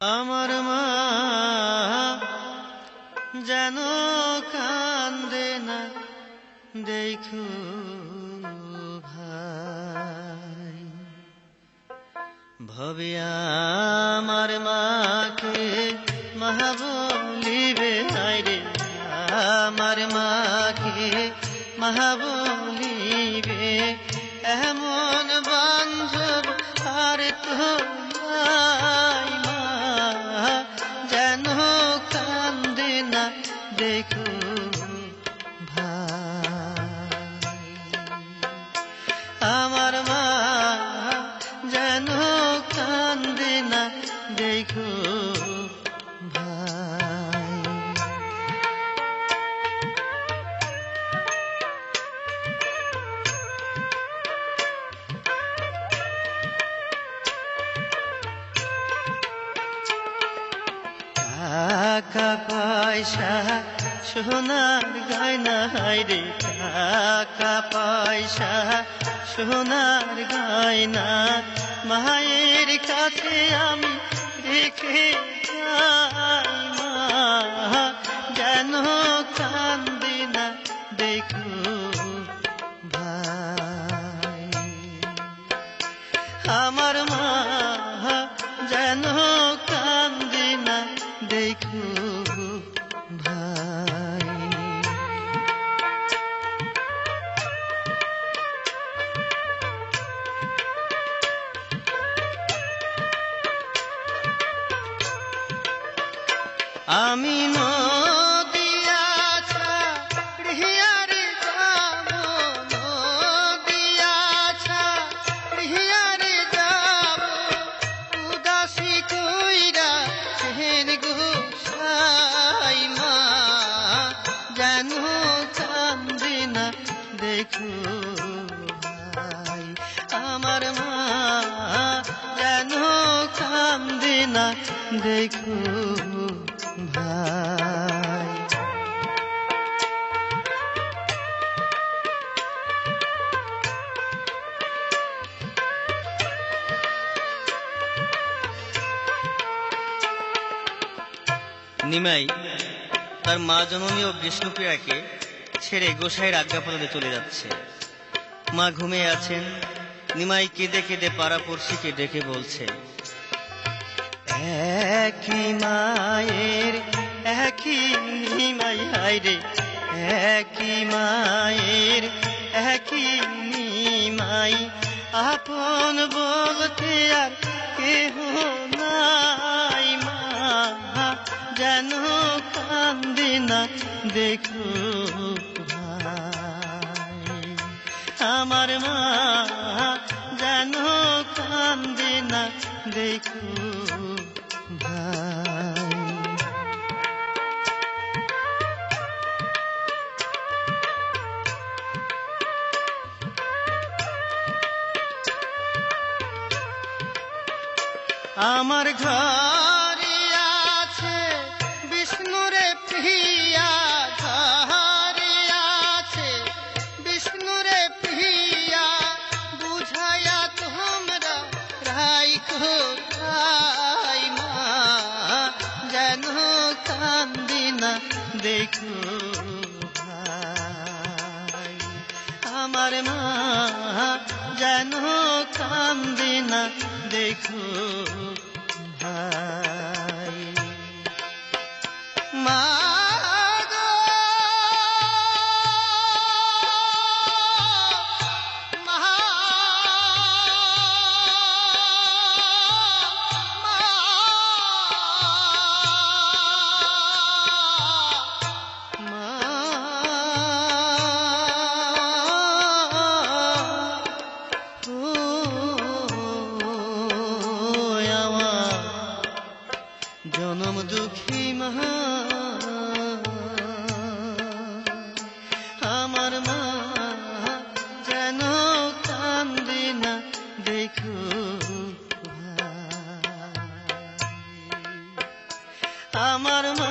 আমার মা যেন কান্দে না, দেখো ভাই। ভবে আমার মাকে মা বলিবে, রে আমার মাকে মা বলিবে, এমন বান্ধব আর তো নাই। মা যেন কান্দে না, দেখো ভাই। আমার মা যেন কান্দে না, দেখো ভাই। টাকা পয়সা সোনার গয়না, রে টাকা পয়সা সোনার গয়না, মায়ের কাছে আমি রেখে যাই। মা যেন কান্দে না, দেখো ভাই। আমার মা যেন কান্দে না, দেখো ভাই। আমি নদিয়া ছাড়িয়ারে যাব, নদিয়া ছাড়িয়ারে যাব, উদাসী কইরা সেন গোসাই। মা যেন কান্দে না, দেখো ভাই। আমার মা যেন কান্দে না, দেখো ভাই। নিমাই তার মা জননী ও বিষ্ণুপ্রিয়াকে ছেড়ে গোসাইয়ের আজ্ঞাপালনে চলে যাচ্ছে। মা ঘুমিয়ে আছেন। নিমাই কেঁদে কেঁদে পাড়াপড়শিকে ডেকে বলছে, একই মায়ের একই নিমাই, হায়রে একই মায়ের একই নিমাই, আপন বলতে আর কেহ নাই। মা যেন কান্দে না, দেখো ভাই। আমার মা যেন কান্দে না, দেখো ভাই। আমার ঘরে আছে বিষ্ণুরে প্রিয়া, ঘরে আছে বিষ্ণুরে প্রিয়া, বুঝাইয়া তোমরা রাইখো তাই। মা যেন কান্দে না, দেখো ভাই। আমার মা যেন কান্দে না, দেখো ভাই। মা গো মা, জনম দুঃখী মা, আমার মা যেন কান্দে না, দেখো ভাই। আমার মা